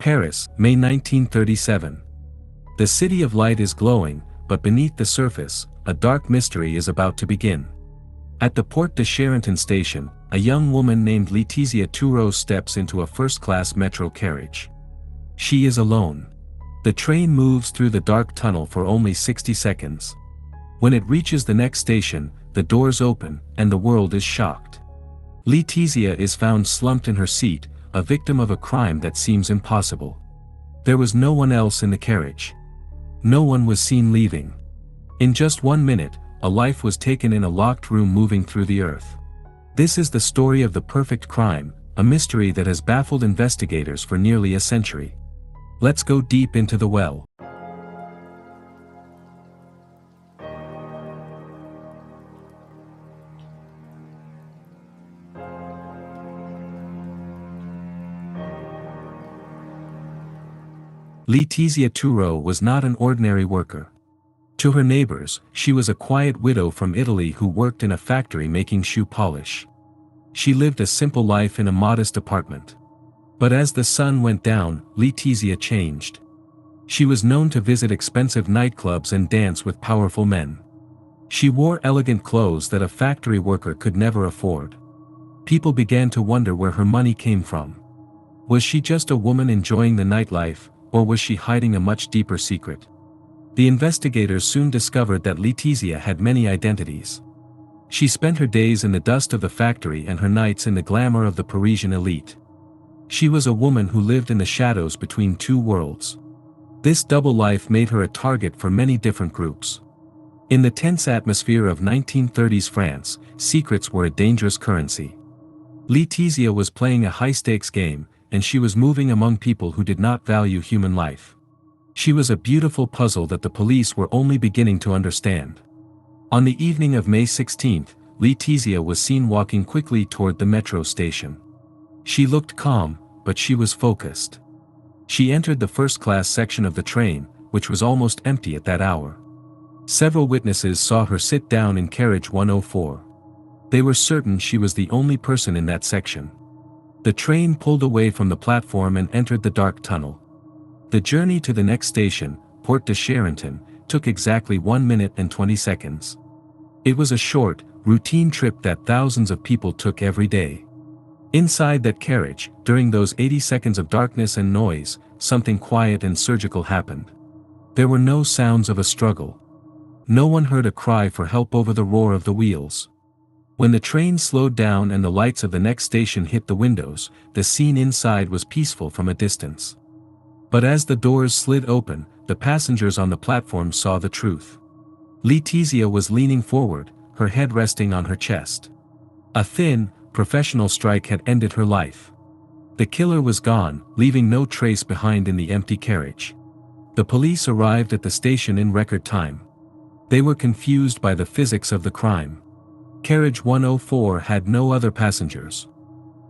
Paris, May 1937. The city of light is glowing, but beneath the surface, a dark mystery is about to begin. At the Porte de Charenton station, a young woman named Laetitia Toureaux steps into a first-class metro carriage. She is alone. The train moves through the dark tunnel for only 60 seconds. When it reaches the next station, the doors open, and the world is shocked. Laetitia is found slumped in her seat, a victim of a crime that seems impossible. There was no one else in the carriage. No one was seen leaving. In just 1 minute, a life was taken in a locked room moving through the earth. This is the story of the perfect crime, a mystery that has baffled investigators for nearly a century. Let's go deep into the well. Laetitia Toureaux was not an ordinary worker. To her neighbors, she was a quiet widow from Italy who worked in a factory making shoe polish. She lived a simple life in a modest apartment. But as the sun went down, Laetitia changed. She was known to visit expensive nightclubs and dance with powerful men. She wore elegant clothes that a factory worker could never afford. People began to wonder where her money came from. Was she just a woman enjoying the nightlife, or was she hiding a much deeper secret? The investigators soon discovered that Laetitia had many identities. She spent her days in the dust of the factory and her nights in the glamour of the Parisian elite. She was a woman who lived in the shadows between two worlds. This double life made her a target for many different groups. In the tense atmosphere of 1930s France, secrets were a dangerous currency. Laetitia was playing a high-stakes game, and she was moving among people who did not value human life. She was a beautiful puzzle that the police were only beginning to understand. On the evening of May 16, Laetitia was seen walking quickly toward the metro station. She looked calm, but she was focused. She entered the first-class section of the train, which was almost empty at that hour. Several witnesses saw her sit down in carriage 104. They were certain she was the only person in that section. The train pulled away from the platform and entered the dark tunnel. The journey to the next station, Porte de Charenton, took exactly 1 minute and 20 seconds. It was a short, routine trip that thousands of people took every day. Inside that carriage, during those 80 seconds of darkness and noise, something quiet and surgical happened. There were no sounds of a struggle. No one heard a cry for help over the roar of the wheels. When the train slowed down and the lights of the next station hit the windows, the scene inside was peaceful from a distance. But as the doors slid open, the passengers on the platform saw the truth. Laetitia was leaning forward, her head resting on her chest. A thin, professional strike had ended her life. The killer was gone, leaving no trace behind in the empty carriage. The police arrived at the station in record time. They were confused by the physics of the crime. Carriage 104 had no other passengers.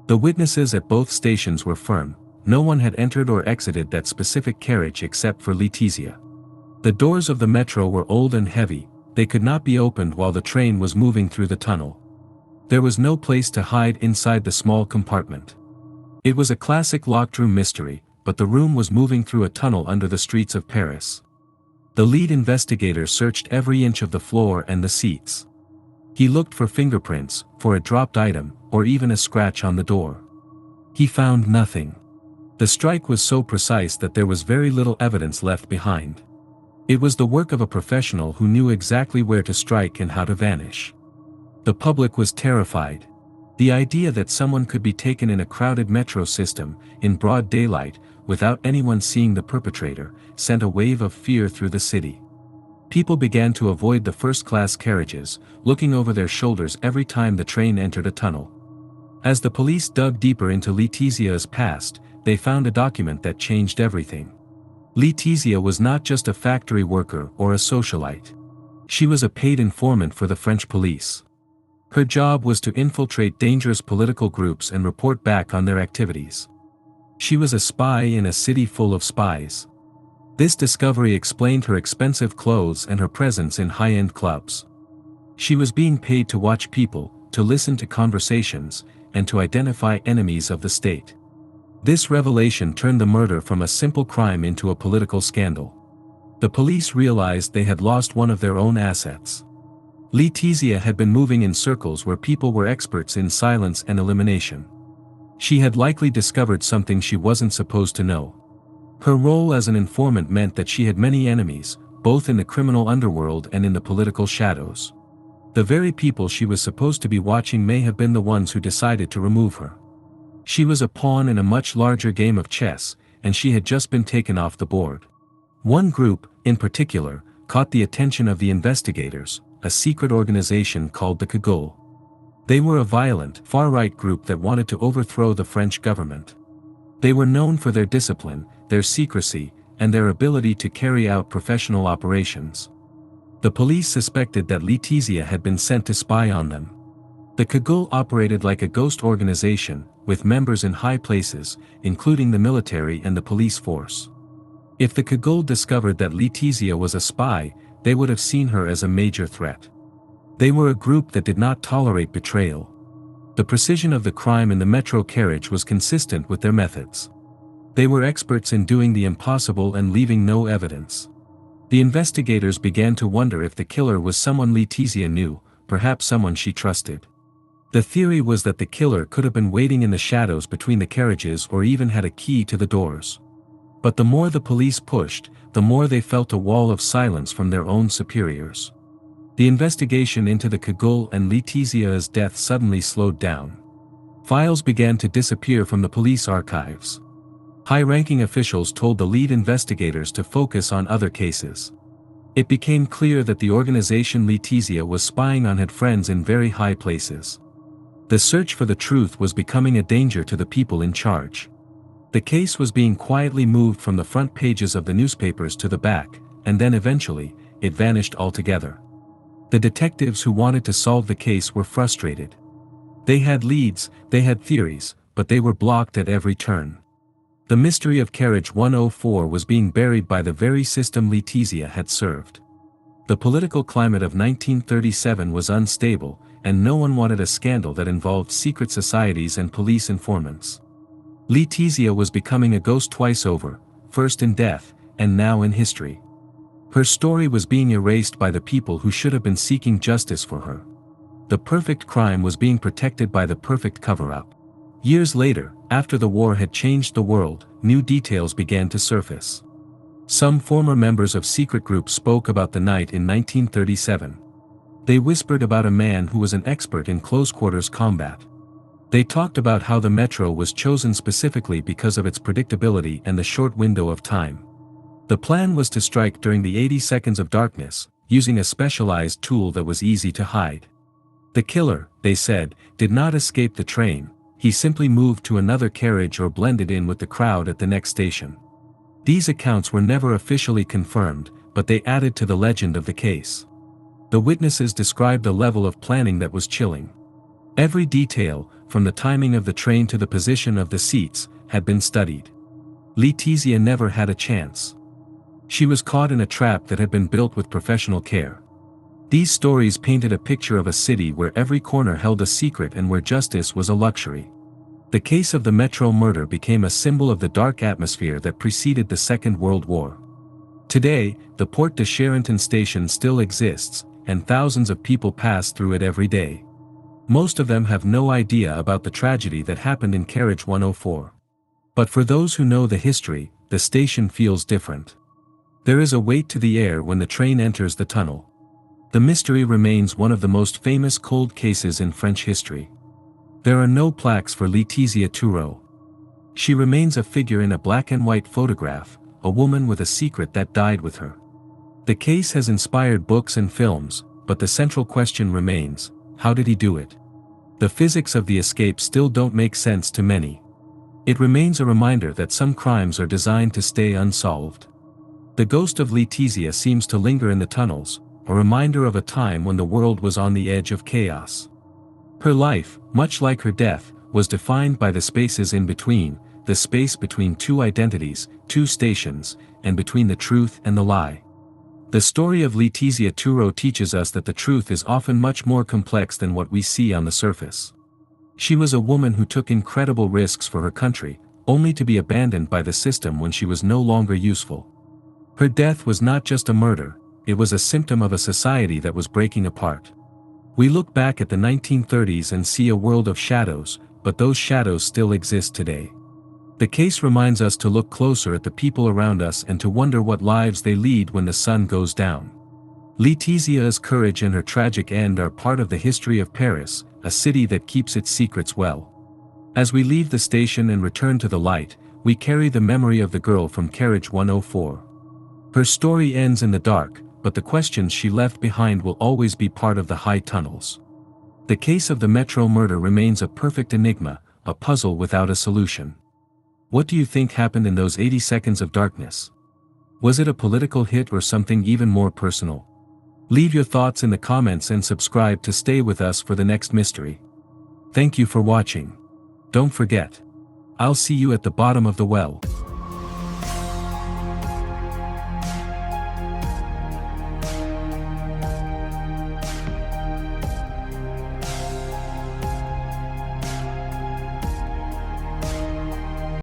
The witnesses at both stations were firm. No one had entered or exited that specific carriage except for Laetitia. The doors of the metro were old and heavy. They could not be opened while the train was moving through the tunnel. There was no place to hide inside the small compartment. It was a classic locked room mystery, but the room was moving through a tunnel under the streets of Paris. The lead investigator searched every inch of the floor and the seats. He looked for fingerprints, for a dropped item, or even a scratch on the door. He found nothing. The strike was so precise that there was very little evidence left behind. It was the work of a professional who knew exactly where to strike and how to vanish. The public was terrified. The idea that someone could be taken in a crowded metro system, in broad daylight, without anyone seeing the perpetrator, sent a wave of fear through the city. People began to avoid the first-class carriages, looking over their shoulders every time the train entered a tunnel. As the police dug deeper into Laetitia's past, they found a document that changed everything. Laetitia was not just a factory worker or a socialite. She was a paid informant for the French police. Her job was to infiltrate dangerous political groups and report back on their activities. She was a spy in a city full of spies. This discovery explained her expensive clothes and her presence in high-end clubs. She was being paid to watch people, to listen to conversations, and to identify enemies of the state. This revelation turned the murder from a simple crime into a political scandal. The police realized they had lost one of their own assets. Laetitia had been moving in circles where people were experts in silence and elimination. She had likely discovered something she wasn't supposed to know. Her role as an informant meant that she had many enemies, both in the criminal underworld and in the political shadows. The very people she was supposed to be watching may have been the ones who decided to remove her. She was a pawn in a much larger game of chess, and she had just been taken off the board. One group, in particular, caught the attention of the investigators, a secret organization called the Cagoule. They were a violent, far-right group that wanted to overthrow the French government. They were known for their discipline, their secrecy, and their ability to carry out professional operations. The police suspected that Laetitia had been sent to spy on them. The Cagoule operated like a ghost organization, with members in high places, including the military and the police force. If the Cagoule discovered that Laetitia was a spy, they would have seen her as a major threat. They were a group that did not tolerate betrayal. The precision of the crime in the metro carriage was consistent with their methods. They were experts in doing the impossible and leaving no evidence. The investigators began to wonder if the killer was someone Laetitia knew, perhaps someone she trusted. The theory was that the killer could have been waiting in the shadows between the carriages or even had a key to the doors. But the more the police pushed, the more they felt a wall of silence from their own superiors. The investigation into the Cagoule and Laetitia's death suddenly slowed down. Files began to disappear from the police archives. High-ranking officials told the lead investigators to focus on other cases. It became clear that the organization Laetitia was spying on had friends in very high places. The search for the truth was becoming a danger to the people in charge. The case was being quietly moved from the front pages of the newspapers to the back, and then eventually, it vanished altogether. The detectives who wanted to solve the case were frustrated. They had leads, they had theories, but they were blocked at every turn. The mystery of Carriage 104 was being buried by the very system Laetitia had served. The political climate of 1937 was unstable, and no one wanted a scandal that involved secret societies and police informants. Laetitia was becoming a ghost twice over, first in death, and now in history. Her story was being erased by the people who should have been seeking justice for her. The perfect crime was being protected by the perfect cover-up. Years later, after the war had changed the world, new details began to surface. Some former members of secret groups spoke about the night in 1937. They whispered about a man who was an expert in close-quarters combat. They talked about how the metro was chosen specifically because of its predictability and the short window of time. The plan was to strike during the 80 seconds of darkness, using a specialized tool that was easy to hide. The killer, they said, did not escape the train. He simply moved to another carriage or blended in with the crowd at the next station. These accounts were never officially confirmed, but they added to the legend of the case. The witnesses described a level of planning that was chilling. Every detail, from the timing of the train to the position of the seats, had been studied. Laetitia never had a chance. She was caught in a trap that had been built with professional care. These stories painted a picture of a city where every corner held a secret and where justice was a luxury. The case of the Metro murder became a symbol of the dark atmosphere that preceded the Second World War. Today, the Porte de Charenton station still exists, and thousands of people pass through it every day. Most of them have no idea about the tragedy that happened in Carriage 104. But for those who know the history, the station feels different. There is a weight to the air when the train enters the tunnel. The mystery remains one of the most famous cold cases in French history. There are no plaques for Laetitia Toureaux. She remains a figure in a black and white photograph, a woman with a secret that died with her. The case has inspired books and films, but the central question remains, how did he do it? The physics of the escape still don't make sense to many. It remains a reminder that some crimes are designed to stay unsolved. The ghost of Laetitia seems to linger in the tunnels, a reminder of a time when the world was on the edge of chaos. Her life, much like her death, was defined by the spaces in between, the space between two identities, two stations, and between the truth and the lie. The story of Laetitia Toureaux teaches us that the truth is often much more complex than what we see on the surface. She was a woman who took incredible risks for her country, only to be abandoned by the system when she was no longer useful. Her death was not just a murder, it was a symptom of a society that was breaking apart. We look back at the 1930s and see a world of shadows, but those shadows still exist today. The case reminds us to look closer at the people around us and to wonder what lives they lead when the sun goes down. Laetitia's courage and her tragic end are part of the history of Paris, a city that keeps its secrets well. As we leave the station and return to the light, we carry the memory of the girl from Carriage 104. Her story ends in the dark, but the questions she left behind will always be part of the high tunnels. The case of the Metro murder remains a perfect enigma, a puzzle without a solution. What do you think happened in those 80 seconds of darkness? Was it a political hit or something even more personal? Leave your thoughts in the comments and subscribe to stay with us for the next mystery. Thank you for watching. Don't forget. I'll see you at the bottom of the well.